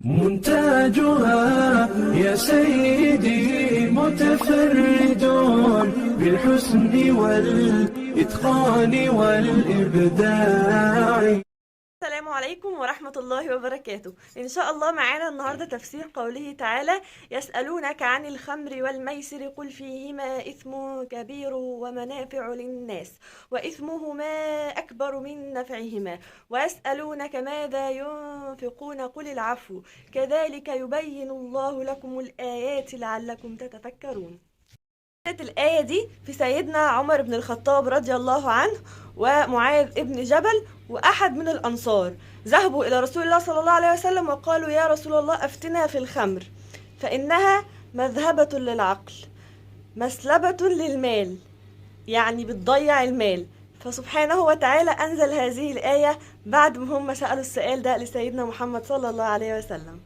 منتاجها يا سيدي متفرد بالحسن والإتقان والإبداع. السلام عليكم ورحمة الله وبركاته. إن شاء الله معانا النهاردة تفسير قوله تعالى: يسألونك عن الخمر والميسر قل فيهما إثم كبير ومنافع للناس وإثمهما أكبر من نفعهما ويسألونك ماذا ينفقون قل العفو كذلك يبين الله لكم الآيات لعلكم تتفكرون. الآية دي في سيدنا عمر بن الخطاب رضي الله عنه ومعاذ ابن جبل وأحد من الأنصار ذهبوا إلى رسول الله صلى الله عليه وسلم وقالوا: يا رسول الله أفتنا في الخمر فإنها مذهبة للعقل مسلبة للمال، يعني بتضيع المال. فسبحانه وتعالى أنزل هذه الآية بعد ما هم سألوا السؤال ده لسيدنا محمد صلى الله عليه وسلم.